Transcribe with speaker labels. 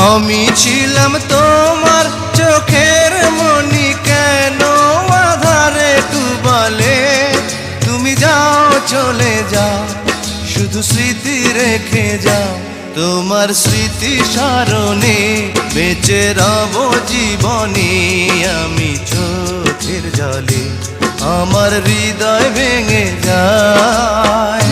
Speaker 1: আমি ছিলাম তোমার চোখের মনি, কেন আধারে ডুবালে? তুমি যাও চলে যাও, শুধু স্মৃতি রেখে যাও। তোমার স্মৃতি স্মরণে বেঁচে রব জীবনে। আমি চোখের জলে আমার হৃদয় ভেঙে যায়।